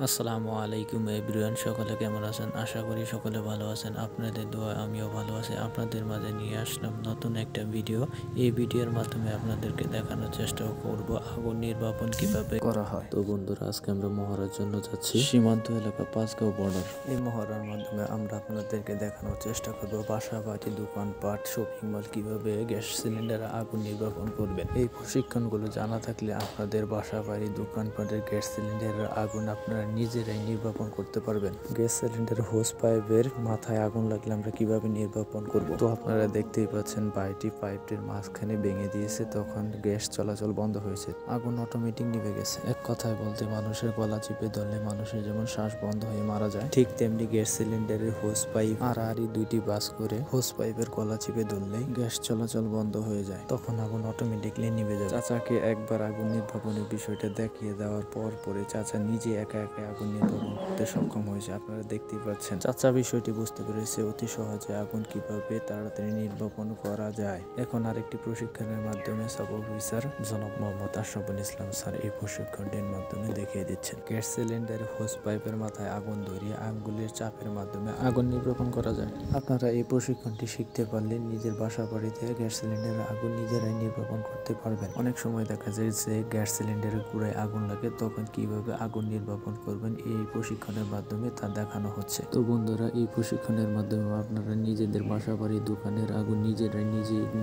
আসসালামু আলাইকুম এভরিওয়ান, সকলে কেমন আছেন? আশা করি সকলে ভালো আছেন। আপনাদের দোয়ায় আমিও ভালো আছি। আপনাদের মাঝে নিয়ে আসলাম নতুন একটা ভিডিও। এই ভিডিওর মাধ্যমে আপনাদেরকে দেখানোর চেষ্টা করব আগুন নির্বাপন কিভাবে করা হয়। তো বন্ধুরা, আজকে আমরা মহড়ার জন্য যাচ্ছি সীমান্ত এলাকা পাঁচগাঁও বর্ডার। এই মহড়ার মাধ্যমে আমরা আপনাদেরকে দেখানোর চেষ্টা করব বাসা বাড়ি, দোকানপাট, শপিং মল কিভাবে গ্যাস সিলিন্ডারে আগুন নির্বাপন করবেন। এই প্রশিক্ষণগুলো জানা থাকলে আপনাদের বাসা বাড়ি, দোকানপাটের গ্যাস সিলিন্ডারের আগুন আপনারা নিজেরাই নির্বাপন করতে পারবেন। গ্যাস সিলিন্ডার হোস পাইপের মাথায় আগুন লাগলে আমরা কিভাবে নির্বাপন করব। তো আপনারা দেখতেই পাচ্ছেন বাইটি পাইপটির মাঝখানে ভেঙে দিয়েছে, তখন গ্যাস চলাচল বন্ধ হয়েছে, আগুন অটোমেটিক নিভে গেছে। এক কথায় বলতে মানুষের গলা চিপে ধরলে মানুষের যেমন শ্বাস বন্ধ হয়ে মারা যায়, ঠিক তেমনি গ্যাস সিলিন্ডারের হোস পাইপ আড়াআড়ি দুইটি বাস করে হোস পাইপের গলা চিপে ধরলেই গ্যাস চলাচল বন্ধ হয়ে যায়, তখন আগুন অটোমেটিকলি নিভে যায়। চাচাকে একবার আগুন নির্বাপনের বিষয়টা দেখিয়ে দেওয়ার পরে চাচা নিজে একা একা আগুন নির্বাপন করতে সক্ষম হয়েছে। আপনারা দেখতেই পাচ্ছেন চাচা বিষয়টি বুঝতে পেরেছে অতি সহজে আগুন কিভাবে তাড়াতাড়ি নির্বাপন করা যায়। এখন আরেকটি প্রশিক্ষণের মাধ্যমে সাব অফিসার জনাব মোহাম্মদ আশরাফুল ইসলাম স্যার এই প্রশিক্ষণটির মাধ্যমে দেখিয়ে দিচ্ছেন গ্যাস সিলিন্ডারের হোস পাইপের মাথায় আগুন ধরিয়ে আঙ্গুলের চাপের মাধ্যমে আগুন নির্বাপন করা যায়। আপনারা এই প্রশিক্ষণটি শিখতে পারলে নিজের বাসা বাড়িতে গ্যাস সিলিন্ডারের আগুন নিজেরাই নির্বাপন করতে পারবেন। অনেক সময় দেখা যায় যে গ্যাস সিলিন্ডারের গুঁড়ায় আগুন লাগে, তখন কিভাবে আগুন নির্বাপন করবেন এই প্রশিক্ষণের মাধ্যমে তা দেখানো হচ্ছে। তো বন্ধুরা, এই প্রশিক্ষণের মাধ্যমে আপনারা নিজেদের বাসা বাড়ি, দোকানের আগুন নিজে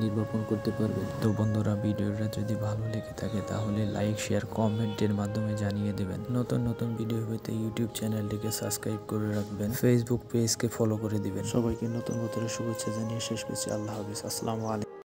নির্বাপন করতে পারবেন। তো বন্ধুরা, ভিডিওটা যদি ভালো লেগে থাকে তাহলে লাইক, শেয়ার, কমেন্টের মাধ্যমে জানিয়ে দেবেন। নতুন নতুন ভিডিও পেতে ইউটিউব চ্যানেলটিকে সাবস্ক্রাইব করে রাখবেন, ফেসবুক পেজকে ফলো করে দিবেন। সবাইকে নতুন বছরের শুভেচ্ছা জানিয়ে শেষ করছি। আল্লাহ হাফিজ। আসসালামু আলাইকুম।